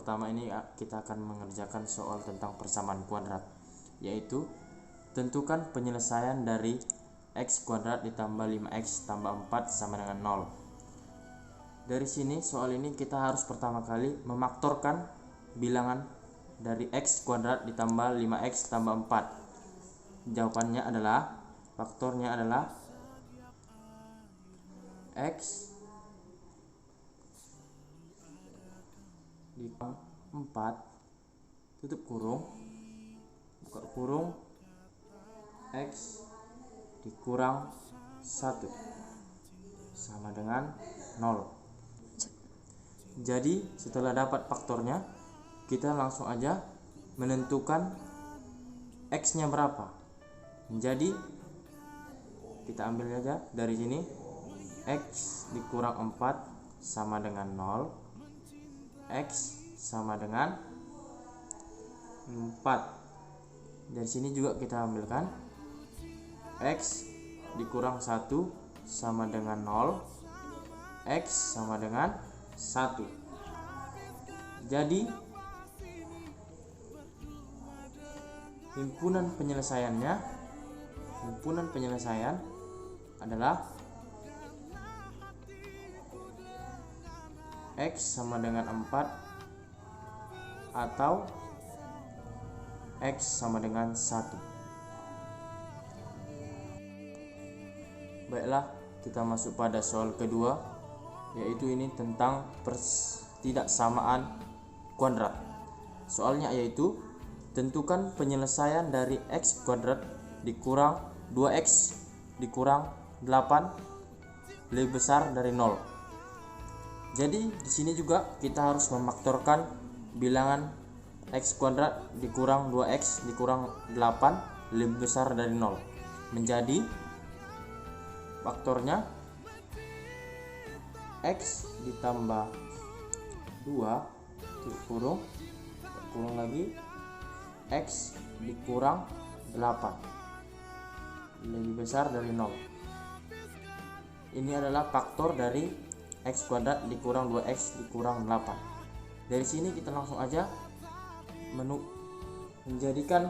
pertama ini kita akan mengerjakan soal tentang persamaan kuadrat, yaitu tentukan penyelesaian dari x kuadrat ditambah 5x tambah 4 sama dengan 0. Dari sini soal ini kita harus pertama kali memaktorkan bilangan dari x kuadrat ditambah 5x tambah 4. Jawabannya adalah, faktornya adalah x ditambah 4 tutup kurung buka kurung x dikurang 1 sama dengan 0. Jadi setelah dapat faktornya, kita langsung aja menentukan x nya berapa. Jadi kita ambil aja dari sini, x dikurang 4 sama dengan 0, x sama dengan 4. Dari sini juga kita ambilkan x dikurang 1 sama dengan 0, x sama dengan 1. Jadi himpunan penyelesaian adalah x sama dengan 4 atau x sama dengan 1. Baiklah, kita masuk pada soal kedua, yaitu ini tentang ketidaksamaan kuadrat. Soalnya yaitu tentukan penyelesaian dari x kuadrat dikurang 2x dikurang 8 lebih besar dari 0. Jadi di sini juga kita harus memaktorkan bilangan x kuadrat dikurang 2x dikurang 8 lebih besar dari 0. Menjadi faktornya x ditambah 2 kurung lagi x dikurang 8 lebih besar dari 0. Ini adalah faktor dari x kuadrat dikurang 2x dikurang 8. Dari sini kita langsung aja menjadikan,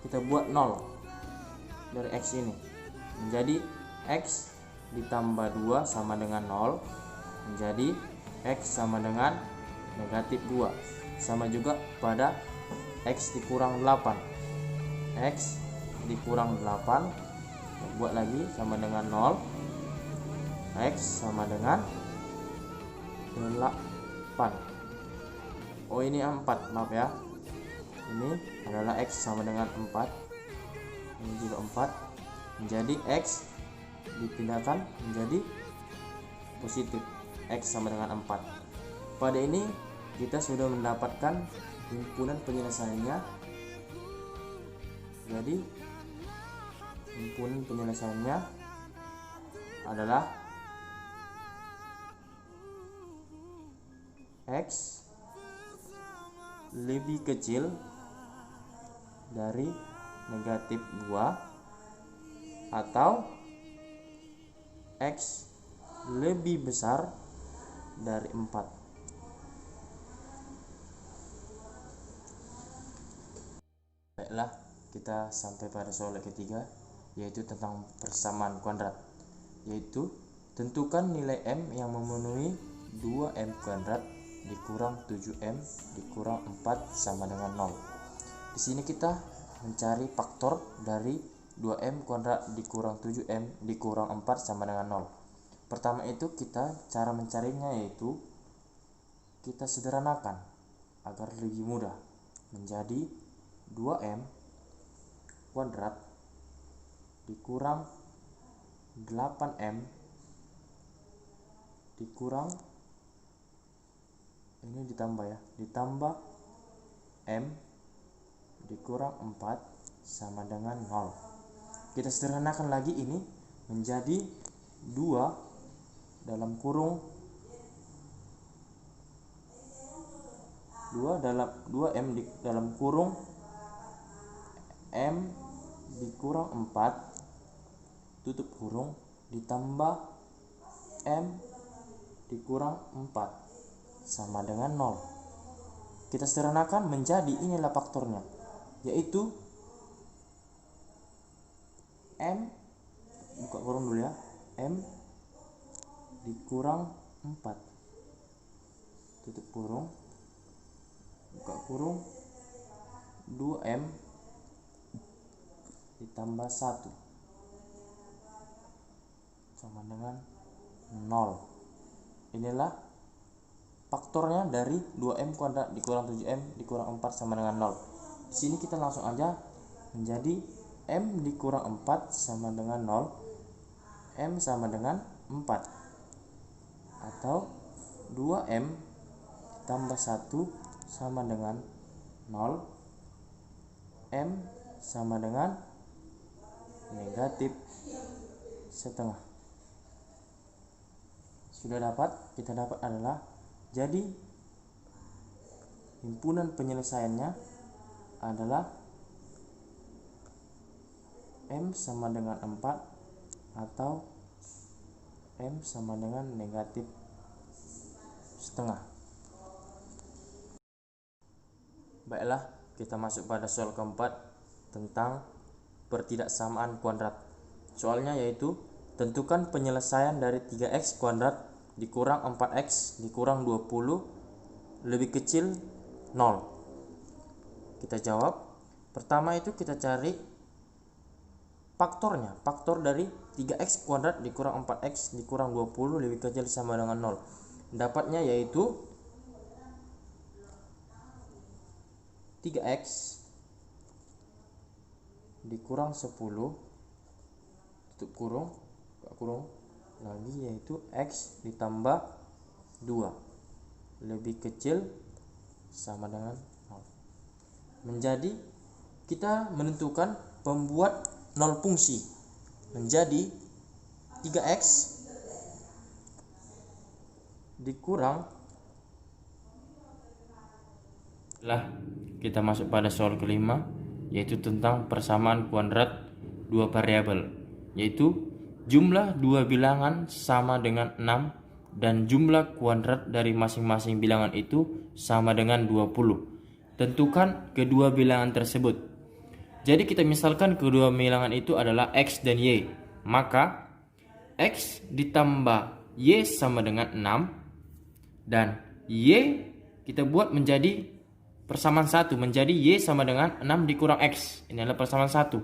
kita buat 0 dari x ini. Menjadi x ditambah 2 sama dengan 0, menjadi x sama dengan negatif 2. Sama juga pada x dikurang 8, x dikurang 8 buat lagi sama dengan 0, x sama dengan 8. Oh ini 4, maaf ya, ini adalah x sama dengan 4, ini juga 4. Menjadi x dipindahkan menjadi positif, x sama dengan 4. Pada ini kita sudah mendapatkan himpunan penyelesaiannya. Jadi himpunan penyelesaiannya adalah x lebih kecil dari negatif 2 atau x lebih besar dari 4. Baiklah, kita sampai pada soal ketiga, yaitu tentang persamaan kuadrat, yaitu tentukan nilai m yang memenuhi 2m kuadrat dikurang 7m dikurang 4 sama dengan 0. Di sini kita mencari faktor dari 2m kuadrat dikurang 7m dikurang 4 sama dengan 0. Pertama itu cara mencarinya yaitu kita sederhanakan agar lebih mudah. Menjadi 2m kuadrat dikurang 8m dikurang, ini ditambah ya, ditambah m dikurang 4 sama dengan 0. Kita sederhanakan lagi, ini menjadi 2 dalam kurung 2m dalam kurung m dikurang 4 tutup kurung ditambah m dikurang 4 sama dengan 0. kita sederhanakan menjadi inilah faktornya, yaitu M, buka kurung dulu ya, M dikurang 4, tutup kurung, buka kurung, 2M ditambah 1 sama dengan 0. Inilah faktornya dari 2M kuadrat dikurang 7M dikurang 4 sama dengan 0. Di sini kita langsung aja menjadi M dikurang 4 sama dengan 0, M sama dengan 4, atau 2M tambah 1 sama dengan 0, M sama dengan negatif setengah. Sudah dapat, kita dapat adalah, jadi himpunan penyelesaiannya adalah M sama dengan 4 atau M sama dengan negatif setengah. Baiklah, kita masuk pada soal keempat tentang pertidaksamaan kuadrat. Soalnya yaitu tentukan penyelesaian dari 3x kuadrat dikurang 4x dikurang 20 lebih kecil 0. Kita jawab. Pertama itu kita cari faktornya, faktor dari 3x kuadrat dikurang 4x dikurang 20 lebih kecil sama dengan 0. Dapatnya yaitu 3x dikurang 10 tutup kurung, buka kurung lagi, yaitu x ditambah 2 lebih kecil sama dengan 0. Menjadi kita menentukan pembuat 0 fungsi menjadi 3x dikurang. Kita masuk pada soal kelima, yaitu tentang persamaan kuadrat dua variabel, yaitu jumlah dua bilangan sama dengan 6 dan jumlah kuadrat dari masing-masing bilangan itu sama dengan 20. Tentukan kedua bilangan tersebut. Jadi kita misalkan kedua bilangan itu adalah X dan Y. Maka X ditambah Y sama dengan 6. Dan Y kita buat menjadi persamaan 1. Menjadi Y sama dengan 6 dikurang X. Ini adalah persamaan 1.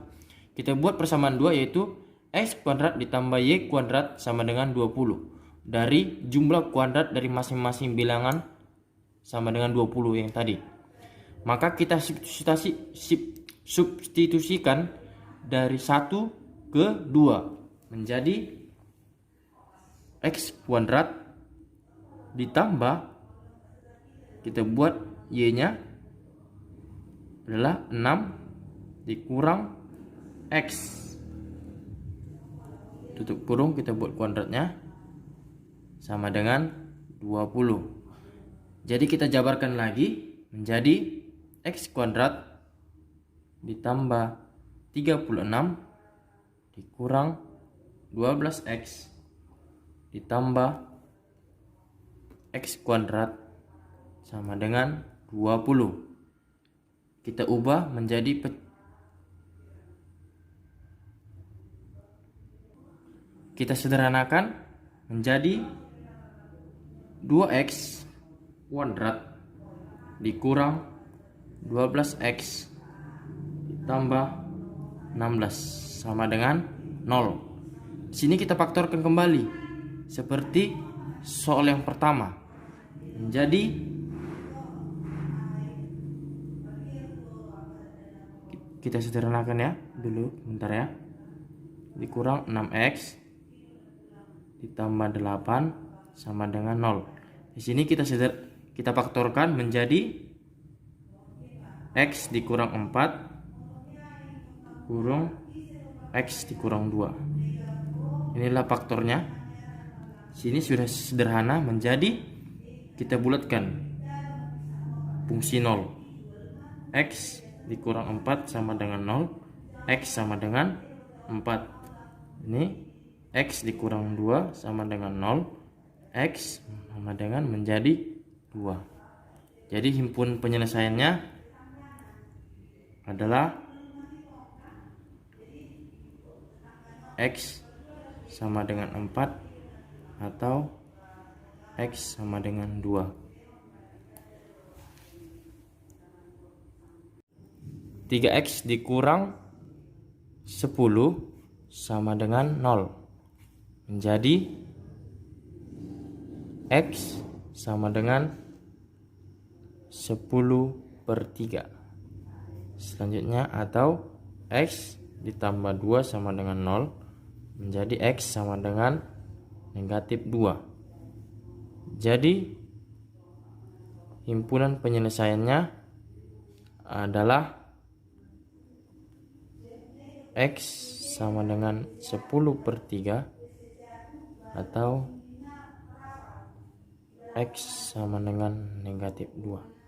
Kita buat persamaan 2, yaitu X kuadrat ditambah Y kuadrat sama dengan 20. Dari jumlah kuadrat dari masing-masing bilangan sama dengan 20 yang tadi. Maka kita substitusikan dari 1 ke 2 menjadi X kuadrat ditambah, kita buat Y nya adalah 6 dikurang X, tutup kurung, kita buat kuadratnya sama dengan 20. Jadi kita jabarkan lagi menjadi X kuadrat ditambah 36 dikurang 12x ditambah x kuadrat sama dengan 20. Kita ubah menjadi kita sederhanakan menjadi 2x kuadrat dikurang 12x ditambah 16 sama dengan 0. Di sini kita faktorkan kembali seperti soal yang pertama. Menjadi kita sederhanakan ya dulu, bentar ya. Dikurang 6x ditambah 8 sama dengan 0. Di sini kita faktorkan menjadi x dikurang 4 kurung x dikurang 2. Inilah faktornya. Sini sudah sederhana menjadi kita bulatkan fungsi 0. X dikurang 4 sama dengan 0. X sama dengan 4. Ini X dikurang 2 sama dengan 0. X sama dengan menjadi 2. Jadi himpunan penyelesaiannya adalah X sama dengan 4 atau X sama dengan 2. 3X dikurang 10 sama dengan 0. Menjadi X sama dengan 10/3. Selanjutnya atau X ditambah 2 sama dengan 0 menjadi X sama dengan negatif 2. Jadi himpunan penyelesaiannya adalah X sama dengan 10/3 atau X sama dengan negatif 2.